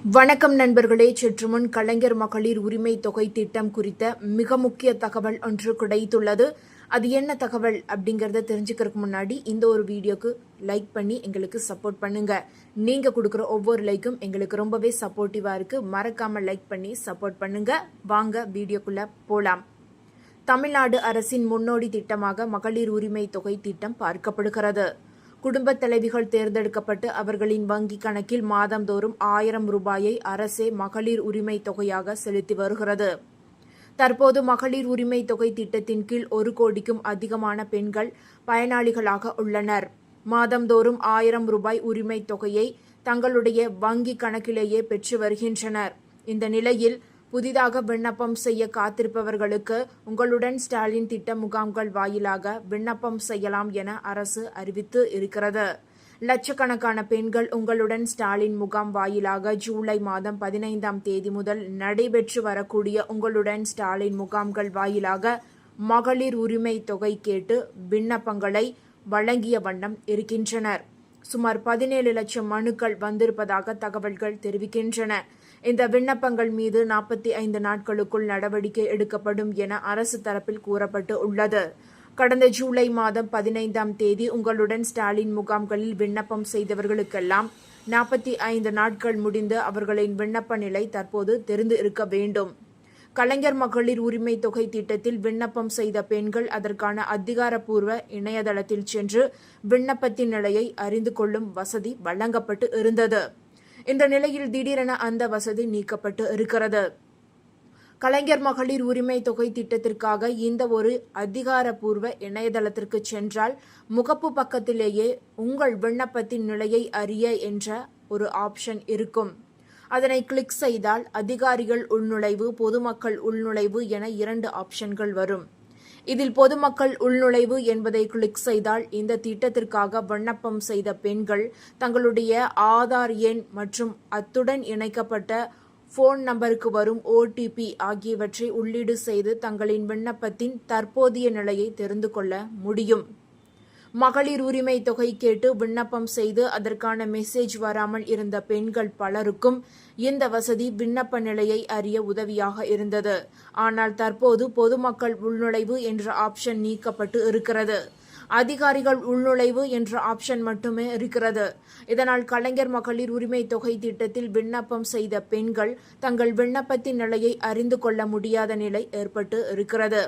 வணக்கம் நண்பர்களே. சற்றுமுன் கலைஞர் மகளிர் உரிமை தொகை திட்டம் குறித்த மிக முக்கிய தகவல் ஒன்று கிடைத்துள்ளது. அது என்ன தகவல் அப்படிங்கறத தெரிஞ்சுக்கிறதுக்கு முன்னாடி இந்த ஒரு வீடியோக்கு லைக் பண்ணி எங்களுக்கு சப்போர்ட் பண்ணுங்க. நீங்க கொடுக்குற ஒவ்வொரு லைக்கும் எங்களுக்கு ரொம்பவே சப்போர்ட்டிவா இருக்கு. மறக்காம லைக் பண்ணி சப்போர்ட் பண்ணுங்க. வாங்க வீடியோக்குள்ள போலாம். தமிழ்நாடு அரசின் முன்னோடி திட்டமாக மகளிர் உரிமை தொகை திட்டம் பார்க்கப்படுகிறது. குடும்பத் தலைவிகள் தேர்ந்தெடுக்கப்பட்டு அவர்களின் வங்கிக் கணக்கில் மாதந்தோறும் 1000 ரூபாயை அரசே மகளிர் உரிமை தொகையாக செலுத்தி வருகிறது. தற்போது மகளிர் உரிமை தொகை திட்டத்தின் கீழ் 1 கோடிக்கும் அதிகமான பெண்கள் பயனாளிகளாக உள்ளனர். மாதந்தோறும் 1000 ரூபாய் உரிமை தொகையை தங்களுடைய வங்கிக் கணக்கிலேயே பெற்று வருகின்றனர். இந்த நிலையில் புதிதாக விண்ணப்பம் செய்ய காத்திருப்பவர்களுக்கு உங்களுடன் ஸ்டாலின் திட்ட முகாம்கள் வாயிலாக விண்ணப்பம் செய்யலாம் என அரசு அறிவித்து இருக்கிறது. லட்சக்கணக்கான பெண்கள் உங்களுடன் ஸ்டாலின் முகாம் வாயிலாக ஜூலை மாதம் 15ஆம் தேதி முதல் நடைபெற்று வரக்கூடிய உங்களுடன் ஸ்டாலின் முகாம்கள் வாயிலாக மகளிர் உரிமை தொகை கேட்டு விண்ணப்பங்களை வழங்கிய வண்ணம் இருக்கின்றனர். சுமார் 17 லட்சம் மனுக்கள் வந்திருப்பதாக தகவல்கள் தெரிவிக்கின்றன. இந்த விண்ணப்பங்கள் மீது 45 நாட்களுக்குள் நடவடிக்கை எடுக்கப்படும் என அரசு தரப்பில் கூறப்பட்டு உள்ளது. கடந்த ஜூலை மாதம் 15ஆம் தேதி உங்களுடன் ஸ்டாலின் முகாம்களில் விண்ணப்பம் செய்தவர்களுக்கெல்லாம் 45 நாட்கள் முடிந்து அவர்களின் விண்ணப்ப நிலை தற்போது தெரிந்து இருக்க வேண்டும். கலைஞர் மகளிர் உரிமை தொகை திட்டத்தில் விண்ணப்பம் செய்த பெண்கள் அதற்கான அதிகாரப்பூர்வ இணையதளத்தில் சென்று விண்ணப்பத்தின் நிலையை அறிந்து கொள்ளும் வசதி வழங்கப்பட்டு இருந்தது. இந்த நிலையில் திடீரென அந்த வசதி நீக்கப்பட்டு இருக்கிறது. கலைஞர் மகளிர் உரிமை தொகை திட்டத்திற்காக இந்த ஒரு அதிகாரப்பூர்வ இணையதளத்திற்கு சென்றால் முகப்பு பக்கத்திலேயே உங்கள் விண்ணப்பத்தின் நிலையை அறிய என்ற ஒரு ஆப்ஷன் இருக்கும். அதனை கிளிக் செய்தால் அதிகாரிகள் உள்நுழைவு, பொதுமக்கள் உள்நுழைவு என 2 ஆப்ஷன்கள் வரும். இதில் பொதுமக்கள் உள்நுழைவு என்பதை கிளிக் செய்தால் இந்த திட்டத்திற்காக விண்ணப்பம் செய்த பெண்கள் தங்களுடைய ஆதார் எண் மற்றும் அத்துடன் இணைக்கப்பட்ட போன் நம்பருக்கு வரும் OTP ஆகியவற்றை உள்ளீடு செய்து தங்களின் விண்ணப்பத்தின் தற்போதைய நிலையை தெரிந்து கொள்ள முடியும். மகளிர் உரிமை தொகை கேட்டு விண்ணப்பம் செய்து அதற்கான மெசேஜ் வராமல் இருந்த பெண்கள் பலருக்கும் இந்த வசதி விண்ணப்ப நிலையை அறிய உதவியாக இருந்தது. ஆனால் தற்போது பொதுமக்கள் உள்நுழைவு என்ற ஆப்ஷன் நீக்கப்பட்டு இருக்கிறது. அதிகாரிகள் உள்நுழைவு என்ற ஆப்ஷன் மட்டுமே இருக்கிறது. இதனால் கலைஞர் மகளிர் உரிமை தொகை திட்டத்தில் விண்ணப்பம் செய்த பெண்கள் தங்கள் விண்ணப்பத்தின் நிலையை அறிந்து கொள்ள முடியாத நிலை ஏற்பட்டு இருக்கிறது.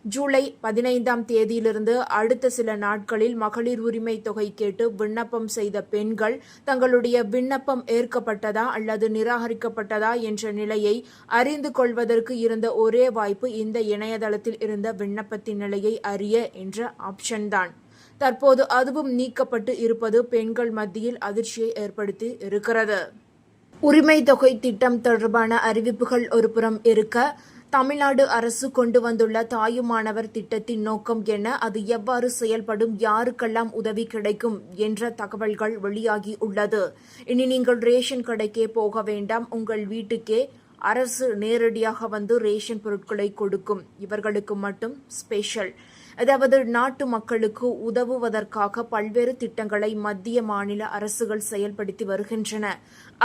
ஜூலை 15ஆம் தேதியிலிருந்து அடுத்த சில நாட்களில் மகளிர் உரிமை தொகை கேட்டு விண்ணப்பம் செய்த பெண்கள் தங்களுடைய விண்ணப்பம் ஏற்கப்பட்டதா அல்லது நிராகரிக்கப்பட்டதா என்ற நிலையை அறிந்து கொள்வதற்கு இருந்த ஒரே வாய்ப்பு இந்த இணையதளத்தில் இருந்த விண்ணப்பத்தின் நிலையை அறிய என்ற ஆப்ஷன் தான். தற்போது அதுவும் நீக்கப்பட்டு இருப்பது பெண்கள் மத்தியில் அதிர்ச்சியை ஏற்படுத்தி இருக்கிறது. உரிமை தொகை திட்டம் தொடர்பான அறிவிப்புகள் ஒருபுறம் இருக்க, தமிழ்நாடு அரசு கொண்டு வந்துள்ள தாயுமானவர் திட்டத்தின் நோக்கம் என்ன, அது எவ்வாறு செயல்படும், யாருக்கெல்லாம் உதவி கிடைக்கும் என்ற தகவல்கள் வெளியாகி உள்ளது. இனி நீங்கள் ரேஷன் கடைக்கே போக வேண்டாம், உங்கள் வீட்டுக்கே அரசு நேரடியாக வந்து ரேஷன் பொருட்களை கொடுக்கும். இவர்களுக்கு மட்டும் ஸ்பெஷல். அதாவது நாட்டு மக்களுக்கு உதவுவதற்காக பல்வேறு திட்டங்களை மத்திய மாநில அரசுகள் செயல்படுத்தி வருகின்றன.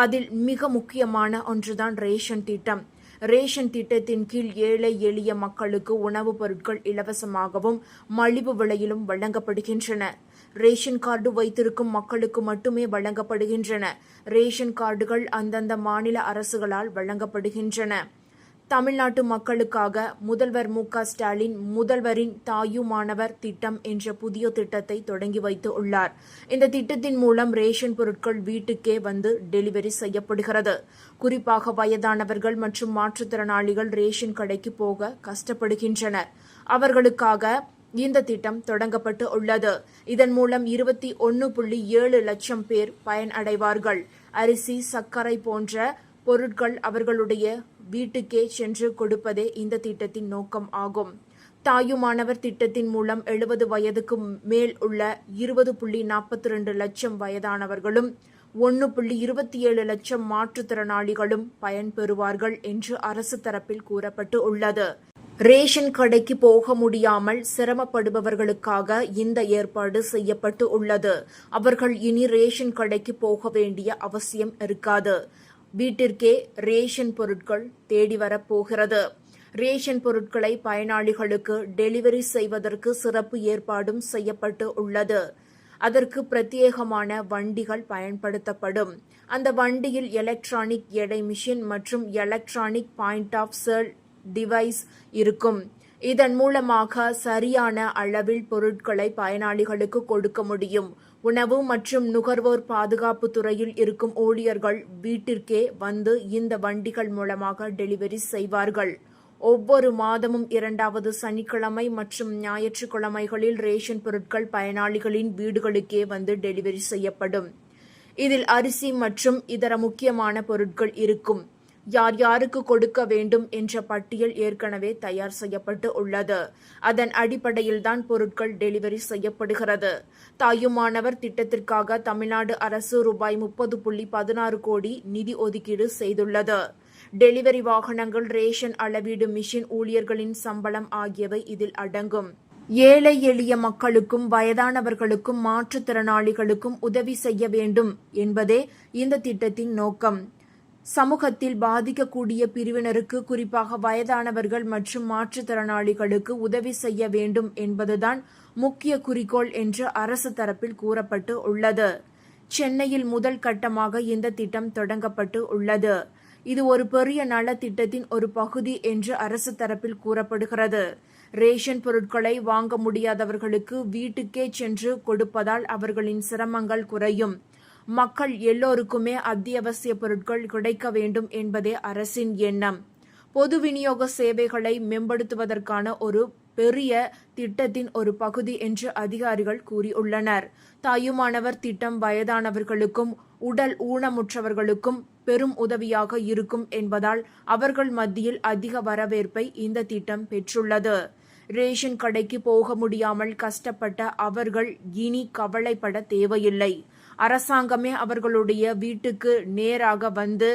அதில் மிக முக்கியமான ஒன்றுதான் ரேஷன் திட்டம். ரேஷன் திட்டத்தின் கீழ் ஏழை எளிய மக்களுக்கு உணவுப் பொருட்கள் இலவசமாகவும் மலிவு விலையிலும் வழங்கப்படுகின்றன. ரேஷன் கார்டு வைத்திருக்கும் மக்களுக்கு மட்டுமே வழங்கப்படுகின்றன. ரேஷன் கார்டுகள் அந்தந்த மாநில அரசுகளால் வழங்கப்படுகின்றன. தமிழ்நாட்டு மக்களுக்காக முதல்வர் மு.க. ஸ்டாலின் முதல்வரின் தாயுமானவர் திட்டம் என்ற புதிய திட்டத்தை தொடங்கி வைத்து உள்ளார். இந்த திட்டத்தின் மூலம் ரேஷன் பொருட்கள் வீட்டுக்கே வந்து டெலிவரி செய்யப்படுகிறது. குறிப்பாக வயதானவர்கள் மற்றும் மாற்றுத்திறனாளிகள் ரேஷன் கடைக்கு போக கஷ்டப்படுகின்றனர். அவர்களுக்காக இந்த திட்டம் தொடங்கப்பட்டு உள்ளது. இதன் மூலம் 21.7 லட்சம் பேர் பயனடைவார்கள். அரிசி, சர்க்கரை போன்ற பொருட்கள் அவர்களுடைய வீட்டுக்கே சென்று கொடுப்பதே இந்த திட்டத்தின் நோக்கம் ஆகும். தாயுமானவர் திட்டத்தின் மூலம் 70 வயதுக்கு மேல் உள்ள 20.42 லட்சம் வயதானவர்களும் 1.27 லட்சம் மாற்றுத்திறனாளிகளும் பயன்பெறுவார்கள் என்று அரசு தரப்பில் கூறப்பட்டு உள்ளது. ரேஷன் கடைக்கு போக முடியாமல் சிரமப்படுபவர்களுக்காக இந்த ஏற்பாடு செய்யப்பட்டு உள்ளது. அவர்கள் இனி ரேஷன் கடைக்கு போக வேண்டிய அவசியம் இருக்காது. வீட்டிற்கே ரேஷன் பொருட்கள் தேடி வரப்போகிறது. ரேஷன் பொருட்களை பயனாளிகளுக்கு டெலிவரி செய்வதற்கு சிறப்பு ஏற்பாடும் செய்யப்பட்டு உள்ளது. அதற்கு பிரத்யேகமான வண்டிகள் பயன்படுத்தப்படும். அந்த வண்டியில் எலக்ட்ரானிக் எடை மிஷின் மற்றும் electronic point of sale device இருக்கும். இதன் மூலமாக சரியான அளவில் பொருட்களை பயனாளிகளுக்கு கொடுக்க முடியும். உணவு மற்றும் நுகர்வோர் பாதுகாப்பு துறையில் இருக்கும் ஊழியர்கள் வீட்டிற்கே வந்து இந்த வண்டிகள் மூலமாக டெலிவரி செய்வார்கள். ஒவ்வொரு மாதமும் 2வது சனிக்கிழமை மற்றும் ஞாயிற்றுக்கிழமைகளில் ரேஷன் பொருட்கள் பயனாளிகளின் வீடுகளுக்கே வந்து டெலிவரி செய்யப்படும். இதில் அரிசி மற்றும் இதர முக்கியமான பொருட்கள் இருக்கும். யார் யாருக்கு கொடுக்க வேண்டும் என்ற பட்டியல் ஏற்கனவே தயார் செய்யப்பட்டு உள்ளது. அதன் அடிப்படையில்தான் பொருட்கள் டெலிவரி செய்யப்படுகிறது. தாயுமானவர் திட்டத்திற்காக தமிழ்நாடு அரசு ரூபாய் 30.16 கோடி நிதி ஒதுக்கீடு செய்துள்ளது. டெலிவரி வாகனங்கள், ரேஷன் அளவீடு மிஷின், ஊழியர்களின் சம்பளம் ஆகியவை இதில் அடங்கும். ஏழை எளிய மக்களுக்கும் வயதானவர்களுக்கும் மாற்றுத்திறனாளிகளுக்கும் உதவி செய்ய வேண்டும் என்பதே இந்த திட்டத்தின் நோக்கம். சமூகத்தில் பாதிக்கக்கூடிய பிரிவினருக்கு, குறிப்பாக வயதானவர்கள் மற்றும் மாற்றுத்திறனாளிகளுக்கு உதவி செய்ய வேண்டும் என்பதுதான் முக்கிய குறிக்கோள் என்று அரசு தரப்பில் கூறப்பட்டு உள்ளது. சென்னையில் முதல் கட்டமாக இந்த திட்டம் தொடங்கப்பட்டு உள்ளது. இது ஒரு பெரிய நல திட்டத்தின் ஒரு பகுதி என்று அரசு தரப்பில் கூறப்படுகிறது. ரேஷன் பொருட்களை வாங்க முடியாதவர்களுக்கு வீட்டுக்கே சென்று கொடுப்பதால் அவர்களின் சிரமங்கள் குறையும். மக்கள் எல்லோருக்குமே அத்தியாவசிய பொருட்கள் கிடைக்க வேண்டும் என்பதே அரசின் எண்ணம். பொது விநியோக சேவைகளை மேம்படுத்துவதற்கான ஒரு பெரிய திட்டத்தின் ஒரு பகுதி என்று அதிகாரிகள் கூறியுள்ளனர். தாயுமானவர் திட்டம் வயதானவர்களுக்கும் உடல் ஊனமுற்றவர்களுக்கும் பெரும் உதவியாக இருக்கும் என்பதால் அவர்கள் மத்தியில் அதிக வரவேற்பை இந்த திட்டம் பெற்றுள்ளது. ரேஷன் கடைக்கு போக முடியாமல் கஷ்டப்பட்ட அவர்கள் இனி கவலைப்பட தேவையில்லை. அரசாங்கமே அவர்களுடைய வீட்டுக்கு நேராக வந்து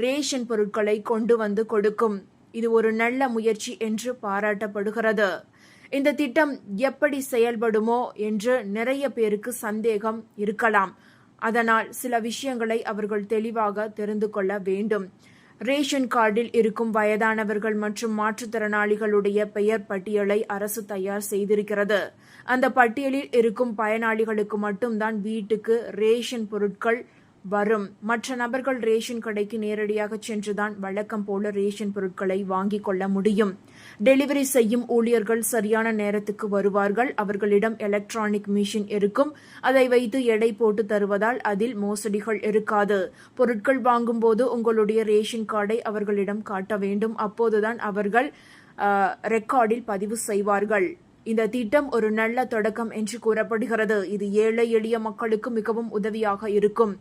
ரேஷன் பொருட்களை கொண்டு வந்து கொடுக்கும். இது ஒரு நல்ல முயற்சி என்று பாராட்டப்படுகிறது. இந்த திட்டம் எப்படி செயல்படுமோ என்று நிறைய பேருக்கு சந்தேகம் இருக்கலாம். அதனால் சில விஷயங்களை அவர்கள் தெளிவாக தெரிந்து கொள்ள வேண்டும். ரேஷன் கார்டில் இருக்கும் வயதானவர்கள் மற்றும் மாற்றுத்திறனாளிகளுடைய பெயர் பட்டியலை அரசு தயார் செய்திருக்கிறது. அந்த பட்டியலில் இருக்கும் பயனாளிகளுக்கு மட்டும்தான் வீட்டுக்கு ரேஷன் பொருட்கள் வரும். மற்ற நபர்கள் ரேஷன் கடைக்கு நேரடியாக சென்றுதான் வழக்கம் போல ரேஷன் பொருட்களை வாங்கிக் கொள்ள முடியும். டெலிவரி செய்யும் ஊழியர்கள் சரியான நேரத்துக்கு வருவார்கள். அவர்களிடம் எலக்ட்ரானிக் மிஷின் இருக்கும். அதை வைத்து எடை போட்டு தருவதால் அதில் மோசடிகள் இருக்காது. பொருட்கள் வாங்கும்போது உங்களுடைய ரேஷன் கார்டை அவர்களிடம் காட்ட வேண்டும். அப்போதுதான் அவர்கள் ரெக்கார்டில் பதிவு செய்வார்கள். இந்த திட்டம் ஒரு நல்ல தொடக்கம் என்று கூறப்படுகிறது. இது ஏழை எளிய மக்களுக்கு மிகவும் உதவியாக இருக்கும்.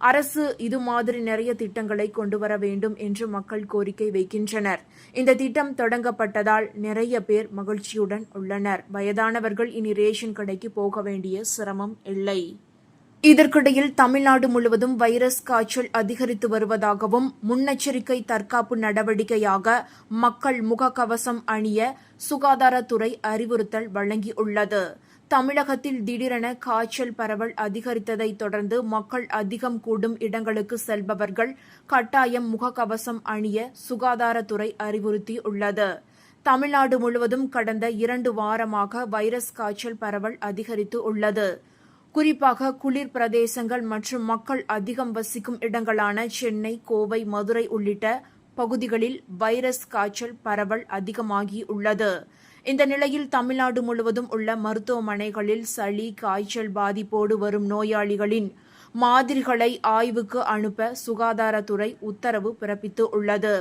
அரசு இது மாதிரி நிறைய திட்டங்களை கொண்டு வர வேண்டும் என்று மக்கள் கோரிக்கை வைக்கின்றனர். இந்த திட்டம் தொடங்கப்பட்டதால் நிறைய பேர் மகிழ்ச்சியுடன் உள்ளனர். வயதானவர்கள் இனி ரேஷன் கடைக்கு போக வேண்டிய சிரமம் இல்லை. இதற்கிடையில் தமிழ்நாடு முழுவதும் வைரஸ் காய்ச்சல் அதிகரித்து வருவதாகவும் முன்னெச்சரிக்கை தற்காப்பு நடவடிக்கையாக மக்கள் முகக்கவசம் அணிய சுகாதாரத்துறை அறிவுறுத்தல் வழங்கியுள்ளது. தமிழகத்தில் திடீரென காய்ச்சல் பரவல் அதிகரித்ததை தொடர்ந்து மக்கள் அதிகம் கூடும் இடங்களுக்கு செல்பவர்கள் கட்டாயம் முகக்கவசம் அணிய சுகாதாரத்துறை அறிவுறுத்தியுள்ளது. தமிழ்நாடு முழுவதும் கடந்த 2 வாரமாக வைரஸ் காய்ச்சல் பரவல் அதிகரித்து உள்ளது. குறிப்பாக குளிர் பிரதேசங்கள் மற்றும் மக்கள் அதிகம் வசிக்கும் இடங்களான சென்னை, கோவை, மதுரை உள்ளிட்ட பகுதிகளில் வைரஸ் காய்ச்சல் பரவல் அதிகமாகியுள்ளது. இந்த நிலையில் தமிழ்நாடு முழுவதும் உள்ள மருத்துவமனைகளில் சளி, காய்ச்சல் பாதிப்போடு வரும் நோயாளிகளின் மாதிரிகளை ஆய்வுக்கு அனுப்ப சுகாதாரத்துறை உத்தரவு பிறப்பித்து உள்ளது.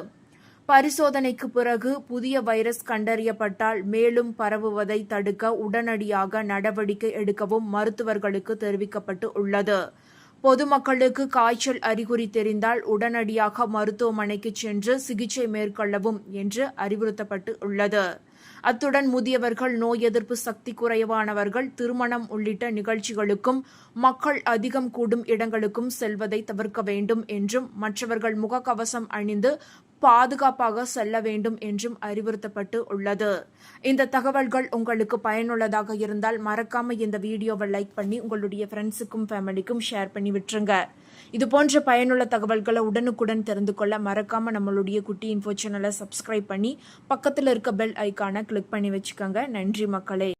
பரிசோதனைக்கு பிறகு புதிய வைரஸ் கண்டறியப்பட்டால் மேலும் பரவுவதை தடுக்க உடனடியாக நடவடிக்கை எடுக்கவும் மருத்துவர்களுக்கு தெரிவிக்கப்பட்டு உள்ளது. பொதுமக்களுக்கு காய்ச்சல் அறிகுறி தெரிந்தால் உடனடியாக மருத்துவமனைக்கு சென்று சிகிச்சை மேற்கொள்ளவும் என்று அறிவுறுத்தப்பட்டு உள்ளது. அத்துடன் முதியவர்கள், நோய் எதிர்ப்பு சக்தி குறைவானவர்கள், திருமணம் உள்ளிட்ட நிகழ்ச்சிகளுக்கும் மக்கள் அதிகம் கூடும் இடங்களுக்கும் செல்வதை தவிர்க்க வேண்டும் என்றும் மற்றவர்கள் முகக்கவசம் அணிந்து பாதுகாப்பாக செல்ல வேண்டும் என்றும் அறிவுறுத்தப்பட்டு உள்ளது. இந்த தகவல்கள் உங்களுக்கு பயனுள்ளதாக இருந்தால் மறக்காம இந்த வீடியோவை லைக் பண்ணி உங்களுடைய ஃப்ரெண்ட்ஸுக்கும் ஃபேமிலிக்கும் ஷேர் பண்ணி விட்டுருங்க. இது போன்ற பயனுள்ள தகவல்களை உடனுக்குடன் தெரிந்து கொள்ள மறக்காமல் நம்மளுடைய குட்டி இன்ஃபோ சேனலை சப்ஸ்கிரைப் பண்ணி பக்கத்தில் இருக்க பெல் ஐக்கானை கிளிக் பண்ணி வச்சுக்கோங்க. நன்றி மக்களே.